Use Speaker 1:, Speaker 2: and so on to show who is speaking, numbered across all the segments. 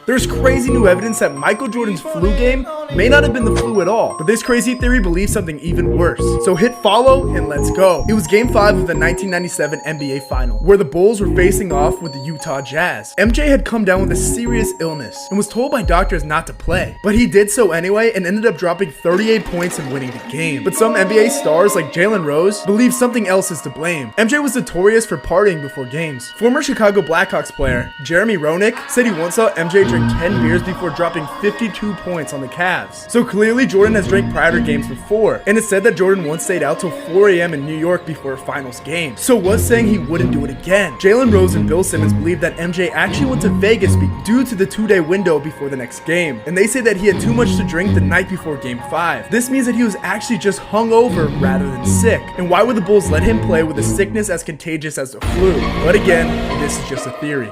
Speaker 1: There's crazy new evidence that Michael Jordan's flu game may not have been the flu at all, but this crazy theory believes something even worse. So hit follow and let's go. It was game 5 of the 1997 NBA Final, where the Bulls were facing off with the Utah Jazz. MJ had come down with a serious illness and was told by doctors not to play, but he did so anyway and ended up dropping 38 points and winning the game. But some NBA stars like Jalen Rose believe something else is to blame. MJ was notorious for partying before games. Former Chicago Blackhawks player Jeremy Roenick said he once saw MJ drink 10 beers before dropping 52 points on the Cavs. So clearly Jordan has drank prior to games before, and it's said that Jordan once stayed out till 4 a.m. in New York before a finals game. So what's saying he wouldn't do it again? Jalen Rose and Bill Simmons believe that MJ actually went to Vegas due to the 2-day window before the next game, and they say that he had too much to drink the night before game 5. This means that he was actually just hungover rather than sick. And why would the Bulls let him play with a sickness as contagious as the flu? But again, this is just a theory.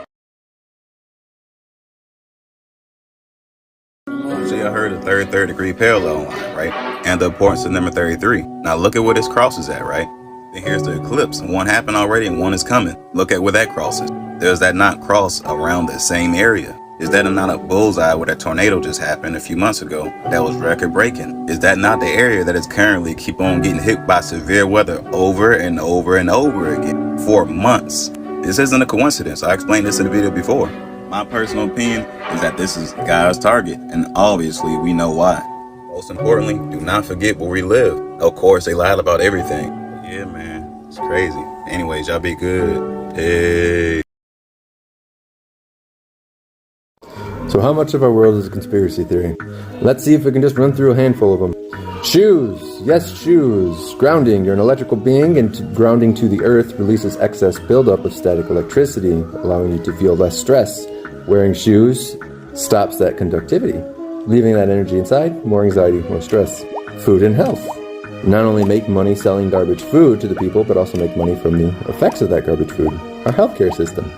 Speaker 2: So you heard the third degree parallel line, right? And the importance of number 33. Now look at where this cross is at, right? Then here's the eclipse. One happened already and one is coming. Look at where that cross is. Does that not cross around the same area? Is that not a bullseye where that tornado just happened a few months ago that was record breaking? Is that not the area that is currently keep on getting hit by severe weather over and over and over again for months? This isn't a coincidence. I explained this in the video before. My personal opinion is that this is God's target, and obviously we know why. Most importantly, do not forget where we live. Of course, they lied about everything. But yeah, man, it's crazy. Anyways, y'all be good. Hey.
Speaker 3: So how much of our world is a conspiracy theory? Let's see if we can just run through a handful of them. Shoes. Yes, shoes. Grounding. You're an electrical being, and grounding to the earth releases excess buildup of static electricity, allowing you to feel less stress. Wearing shoes stops that conductivity, leaving that energy inside, more anxiety, more stress. Food and health. Not only make money selling garbage food to the people, but also make money from the effects of that garbage food. Our healthcare system.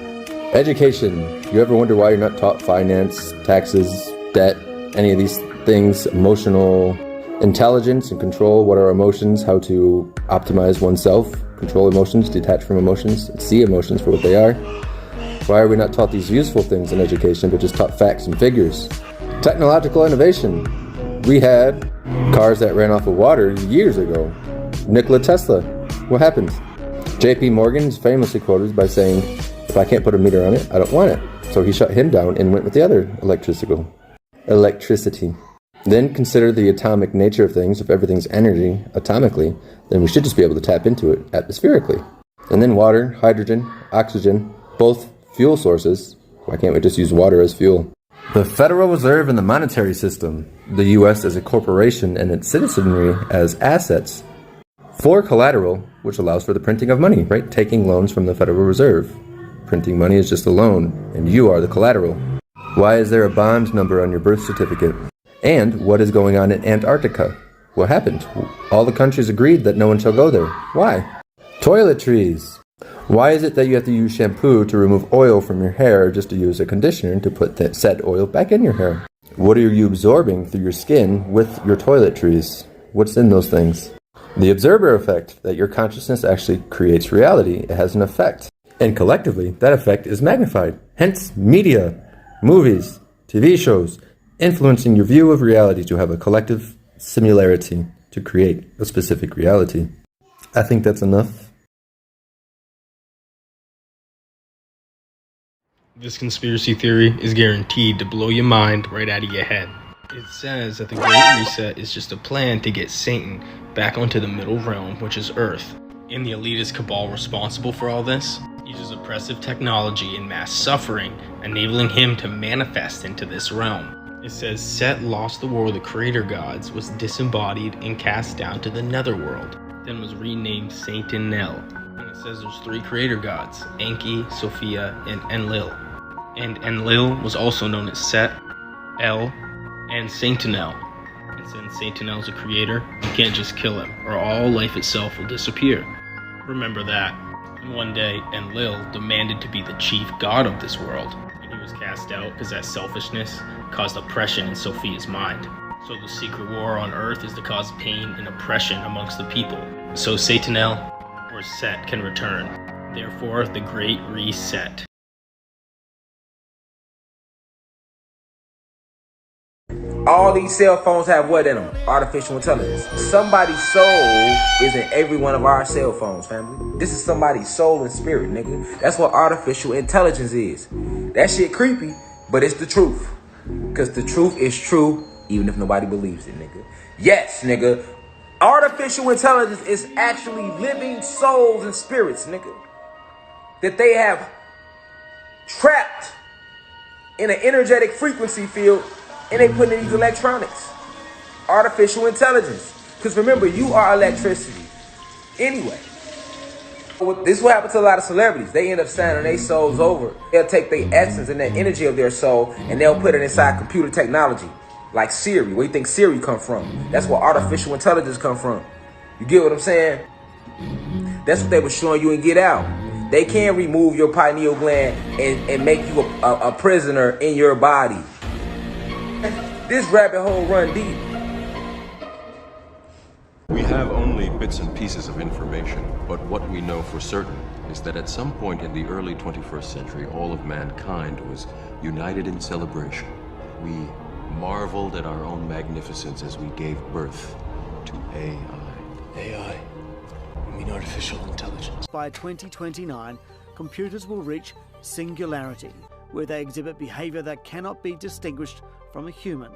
Speaker 3: Education. You ever wonder why you're not taught finance, taxes, debt, any of these things, emotional intelligence and control what are emotions, how to optimize oneself, control emotions, detach from emotions, see emotions for what they are? Why are we not taught these useful things in education, but just taught facts and figures? Technological innovation. We had cars that ran off of water years ago. Nikola Tesla. What happened? J.P. Morgan is famously quoted by saying, if I can't put a meter on it, I don't want it. So he shut him down and went with the other electricity. Then consider the atomic nature of things. If everything's energy atomically, then we should just be able to tap into it atmospherically. And then water, hydrogen, oxygen, both fuel sources. Why can't we just use water as fuel? The Federal Reserve and the monetary system. The U.S. as a corporation and its citizenry as assets. For collateral, which allows for the printing of money, right? Taking loans from the Federal Reserve. Printing money is just a loan, and you are the collateral. Why is there a bond number on your birth certificate? And what is going on in Antarctica? What happened? All the countries agreed that no one shall go there. Why? Toiletries. Why is it that you have to use shampoo to remove oil from your hair just to use a conditioner to put that said oil back in your hair? What are you absorbing through your skin with your toiletries? What's in those things? The observer effect, that your consciousness actually creates reality. It has an effect. And collectively, that effect is magnified. Hence, media, movies, TV shows, influencing your view of reality to have a collective similarity to create a specific reality. I think that's enough.
Speaker 4: This conspiracy theory is guaranteed to blow your mind right out of your head. It says that the Great Reset is just a plan to get Satan back onto the middle realm, which is Earth. And the elitist cabal responsible for all this uses oppressive technology and mass suffering, enabling him to manifest into this realm. It says Set lost the world of creator gods, was disembodied and cast down to the netherworld, then was renamed Saint Enlil. And it says there's 3 creator gods, Enki, Sophia, and Enlil. And Enlil was also known as Set, El, and Saint Enlil. And since Saint Enlil is a creator, you can't just kill him, or all life itself will disappear. Remember that. And one day, Enlil demanded to be the chief god of this world, and he was cast out because that selfishness caused oppression in Sophia's mind. So the secret war on Earth is to cause pain and oppression amongst the people, so Satanel or Set can return. Therefore, the Great Reset.
Speaker 5: All these cell phones have what in them? Artificial intelligence. Somebody's soul is in every one of our cell phones, family. This is somebody's soul and spirit, nigga. That's what artificial intelligence is. That shit creepy, but it's the truth. Because the truth is true, even if nobody believes it, nigga. Yes, nigga. Artificial intelligence is actually living souls and spirits, nigga. That they have trapped in an energetic frequency field, and they put in these electronics. Artificial intelligence. Because remember, you are electricity. Anyway. This is what happens to a lot of celebrities. They end up signing their souls over. They'll take the essence and the energy of their soul, and they'll put it inside computer technology. Like Siri. Where do you think Siri come from? That's where artificial intelligence come from. You get what I'm saying? That's what they were showing you in Get Out. They can remove your pineal gland and make you a prisoner in your body. This rabbit hole run deep.
Speaker 6: We have only bits and pieces of information, but what we know for certain is that at some point in the early 21st century, all of mankind was united in celebration. We marveled at our own magnificence as we gave birth to AI.
Speaker 7: AI? You mean artificial intelligence?
Speaker 8: By 2029, computers will reach singularity, where they exhibit behavior that cannot be distinguished from a human.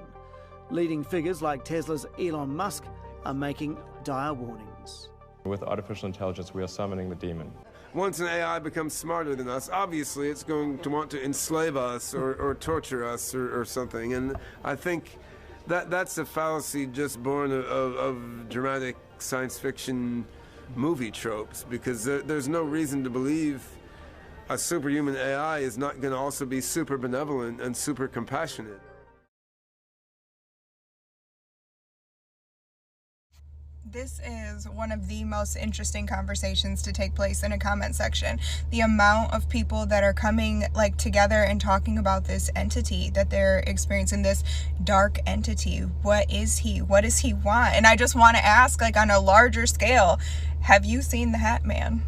Speaker 8: Leading figures like Tesla's Elon Musk are making dire warnings.
Speaker 9: With artificial intelligence, we are summoning the demon.
Speaker 10: Once an AI becomes smarter than us, obviously it's going to want to enslave us or torture us or something. And I think that's a fallacy just born of dramatic science fiction movie tropes, because there's no reason to believe a superhuman AI is not going to also be super benevolent and super compassionate.
Speaker 11: This is one of the most interesting conversations to take place in a comment section. The amount of people that are coming together and talking about this entity that they're experiencing, this dark entity. What is he? What does he want? And I just want to ask, on a larger scale, have you seen the Hat Man?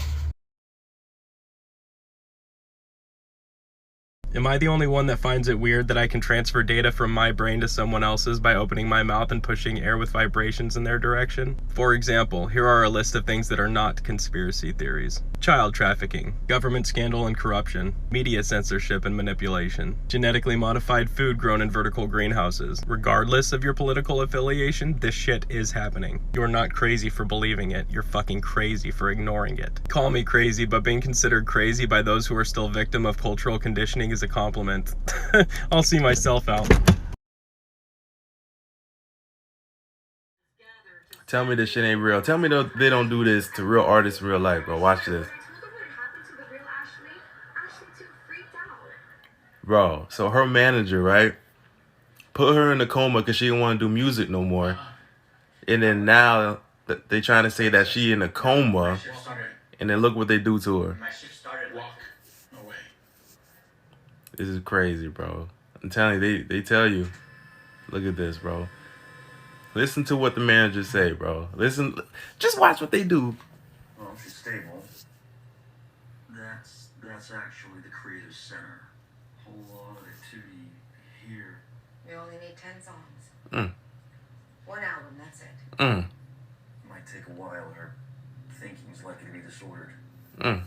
Speaker 4: Am I the only one that finds it weird that I can transfer data from my brain to someone else's by opening my mouth and pushing air with vibrations in their direction? For example, here are a list of things that are not conspiracy theories. Child trafficking, government scandal and corruption, media censorship and manipulation, genetically modified food grown in vertical greenhouses. Regardless of your political affiliation, this shit is happening. You're not crazy for believing it, you're fucking crazy for ignoring it. Call me crazy, but being considered crazy by those who are still victim of cultural conditioning is a compliment. I'll see myself out.
Speaker 12: Tell me this shit ain't real. Tell me they don't do this to real artists in real life, bro. Watch this. Bro, so her manager, right, put her in a coma because she didn't want to do music no more. And then now they trying to say that she in a coma. And then look what they do to her. This is crazy, bro. I'm telling you, they tell you. Look at this, bro. Listen to what the managers say, bro. Listen, just watch what they do.
Speaker 13: Well, if she's stable, that's actually the creative center. A whole lot of activity here.
Speaker 14: We only need 10 songs.
Speaker 12: Mm.
Speaker 14: One album, that's it.
Speaker 12: Mm.
Speaker 13: Might take a while. Her thinking's likely to be disordered.
Speaker 12: Mm.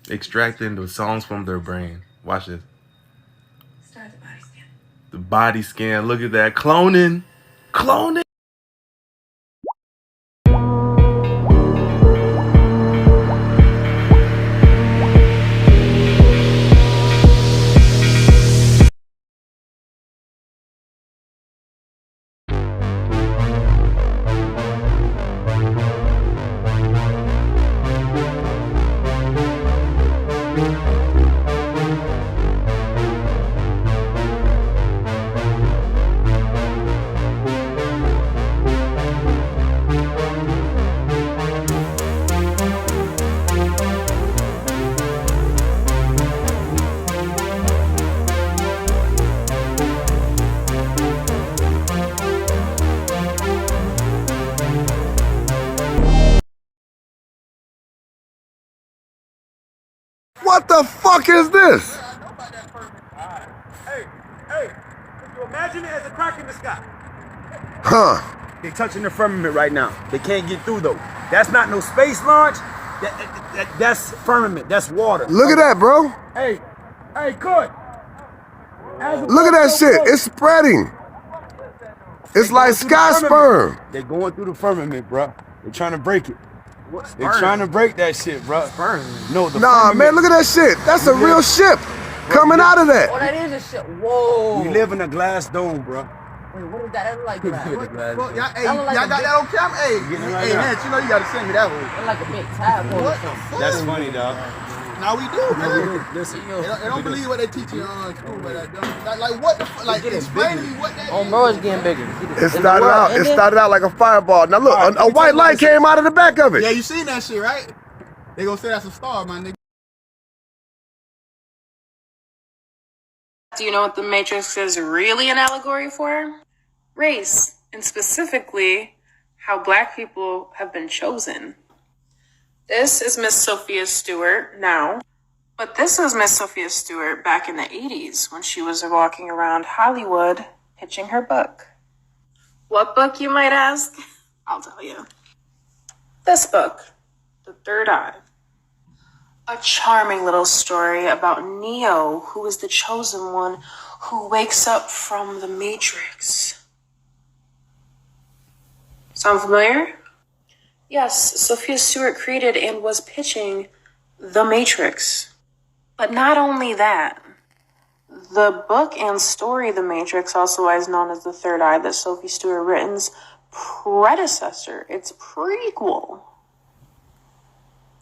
Speaker 12: Extracting the songs from their brain. Watch this.
Speaker 14: Start the body scan.
Speaker 12: The body scan. Look at that. Cloning. Cloning.
Speaker 15: What the fuck is this?
Speaker 16: Hey, imagine it as a crack in the sky.
Speaker 15: Huh.
Speaker 16: They touching the firmament right now. They can't get through though. That's not no space launch. That's firmament. That's water.
Speaker 15: Look at that, bro.
Speaker 16: Hey, good.
Speaker 15: Look at that shit. It's spreading. It's like sky sperm.
Speaker 16: They're going through the firmament, bro. They're trying to break it. They're trying to break that shit, bro. No, the
Speaker 15: Nah, man, look at that shit. That's a real ship coming out of that.
Speaker 17: Oh, that is a shit. Whoa.
Speaker 16: We live in a glass dome, bro.
Speaker 17: Wait, what is that? That look like glass.
Speaker 18: Well, y'all got that on camera? Hey, Nance, you know you gotta send me that one.
Speaker 17: It's like a big tadpole or something.
Speaker 16: That's funny, dog.
Speaker 18: Now we do, man.
Speaker 16: Listen,
Speaker 18: they don't believe what they teach you in school, but like what the fuck? Like explain to me what that is.
Speaker 17: Bro, it's getting bigger.
Speaker 15: It started out like a fireball. Now look, a white light came out of the back of it.
Speaker 18: Yeah, you seen that shit, right? They gonna say that's a star, my nigga.
Speaker 19: Do you know what the Matrix is really an allegory for? Race, and specifically how Black people have been chosen. This is Miss Sophia Stewart now, but this was Miss Sophia Stewart back in the 80s when she was walking around Hollywood pitching her book. What book, you might ask? I'll tell you. This book, The Third Eye. A charming little story about Neo, who is the chosen one who wakes up from the Matrix. Sound familiar? Yes, Sophia Stewart created and was pitching The Matrix. But not only that, the book and story The Matrix, also otherwise known as The Third Eye, that Sophie Stewart written's predecessor, its prequel,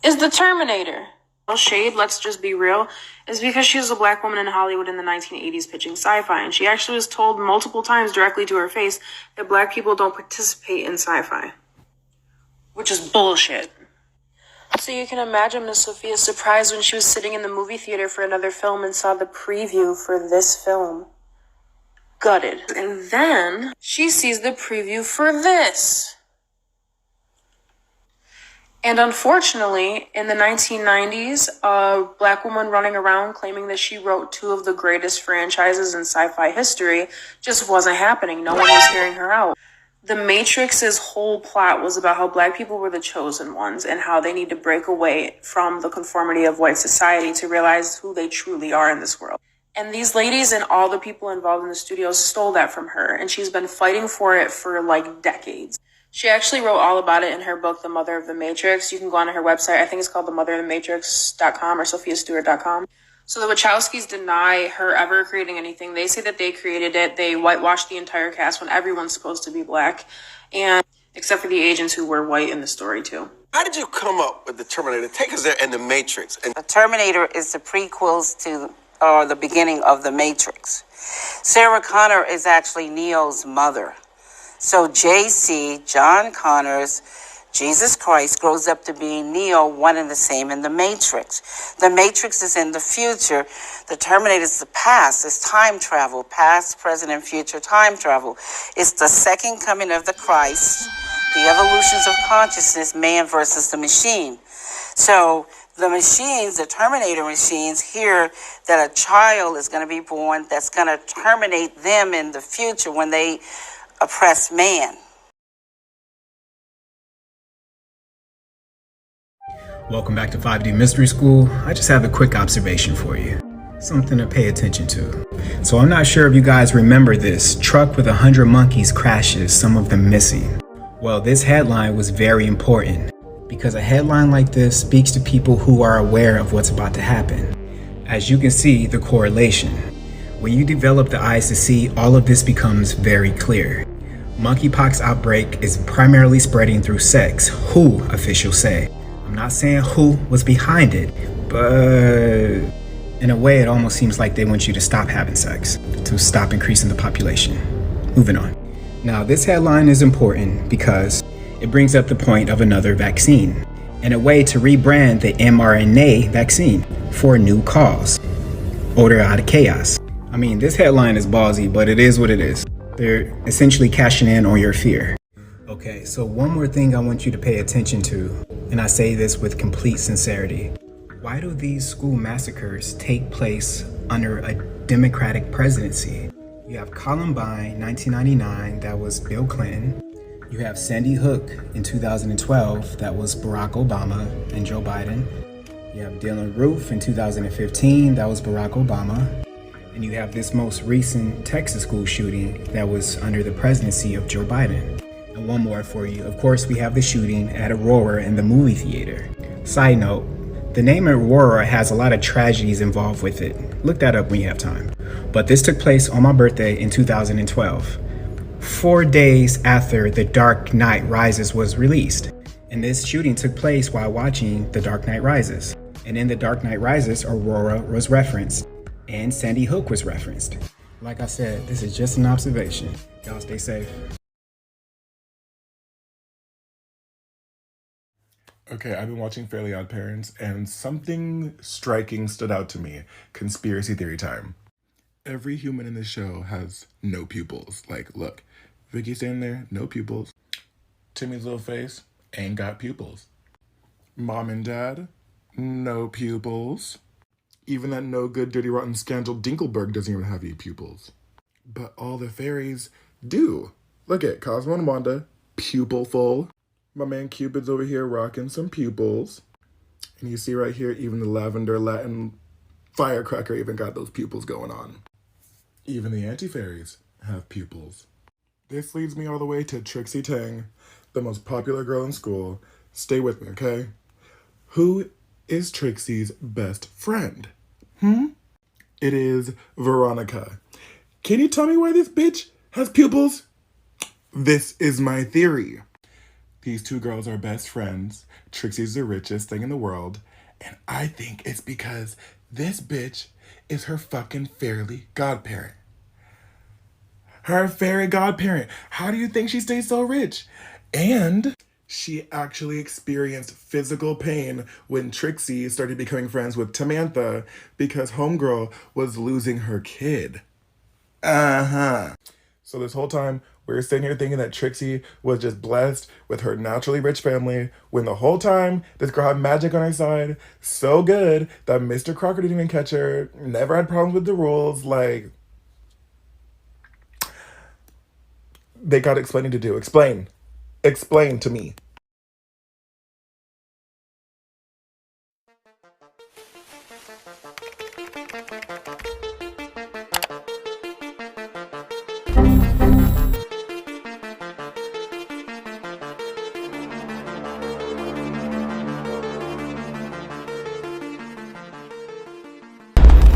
Speaker 19: is The Terminator. Shade, let's just be real, is because she was a Black woman in Hollywood in the 1980s pitching sci-fi, and she actually was told multiple times directly to her face that Black people don't participate in sci-fi. Which is bullshit. So you can imagine Miss Sophia's surprise when she was sitting in the movie theater for another film and saw the preview for this film. Gutted. And then she sees the preview for this. And unfortunately, in the 1990s, a Black woman running around claiming that she wrote two of the greatest franchises in sci-fi history just wasn't happening. No one was hearing her out. The Matrix's whole plot was about how Black people were the chosen ones and how they need to break away from the conformity of white society to realize who they truly are in this world. And these ladies and all the people involved in the studio stole that from her, and she's been fighting for it for like decades. She actually wrote all about it in her book, The Mother of the Matrix. You can go on her website. I think it's called themotherofthematrix.com or sophiastewart.com. So the Wachowskis deny her ever creating anything. They say that they created it. They whitewashed the entire cast when everyone's supposed to be Black, and except for the agents who were white in the story too.
Speaker 20: How did you come up with the Terminator? Take us there and the Matrix.
Speaker 21: The Terminator is the prequels to the beginning of the Matrix. Sarah Connor is actually Neo's mother. So JC, John Connor's Jesus Christ, grows up to be Neo, one and the same in the Matrix. The Matrix is in the future. The Terminator is the past. It's time travel, past, present, and future time travel. It's the second coming of the Christ, the evolutions of consciousness, man versus the machine. So the machines, the Terminator machines, hear that a child is going to be born that's going to terminate them in the future when they oppress man.
Speaker 22: Welcome back to 5D Mystery School. I just have a quick observation for you. Something to pay attention to. So I'm not sure if you guys remember this. Truck with 100 monkeys crashes, some of them missing. Well, this headline was very important because a headline like this speaks to people who are aware of what's about to happen. As you can see, the correlation. When you develop the eyes to see, all of this becomes very clear. Monkeypox outbreak is primarily spreading through sex, WHO officials say. I'm not saying who was behind it, but in a way it almost seems like they want you to stop having sex, to stop increasing the population. Moving on. Now this headline is important because it brings up the point of another vaccine, and a way to rebrand the mRNA vaccine for a new cause. Order out of chaos. I mean, this headline is ballsy, but it is what it is. They're essentially cashing in on your fear. Okay, so one more thing I want you to pay attention to, and I say this with complete sincerity. Why do these school massacres take place under a Democratic presidency? You have Columbine, 1999, that was Bill Clinton. You have Sandy Hook in 2012, that was Barack Obama and Joe Biden. You have Dylan Roof in 2015, that was Barack Obama. And you have this most recent Texas school shooting that was under the presidency of Joe Biden. And one more for you. Of course, we have the shooting at Aurora in the movie theater. Side note, the name Aurora has a lot of tragedies involved with it. Look that up when you have time. But this took place on my birthday in 2012, 4 days after The Dark Knight Rises was released. And this shooting took place while watching The Dark Knight Rises. And in The Dark Knight Rises, Aurora was referenced, and Sandy Hook was referenced. Like I said, this is just an observation. Y'all stay safe.
Speaker 1: Okay, I've been watching Fairly Odd Parents, and something striking stood out to me. Conspiracy theory time. Every human in this show has no pupils. Like, look, Vicky standing there, no pupils. Timmy's little face, ain't got pupils. Mom and Dad, no pupils. Even that no good, dirty, rotten scandal Dinkelberg doesn't even have any pupils. But all the fairies do. Look at Cosmo and Wanda, pupil full. My man Cupid's over here rocking some pupils. And you see right here, even the lavender Latin firecracker even got those pupils going on. Even the anti-fairies have pupils. This leads me all the way to Trixie Tang, the most popular girl in school. Stay with me, okay? Who is Trixie's best friend? It is Veronica. Can you tell me why this bitch has pupils? This is my theory. These two girls are best friends. Trixie's the richest thing in the world. And I think it's because this bitch is her fucking fairy godparent. Her fairy godparent. How do you think she stays so rich? And she actually experienced physical pain when Trixie started becoming friends with Tamantha because homegirl was losing her kid. So this whole time, we were sitting here thinking that Trixie was just blessed with her naturally rich family, when the whole time, this girl had magic on her side, so good that Mr. Crocker didn't even catch her, never had problems with the rules, like... They got explaining to do. Explain. Explain to me.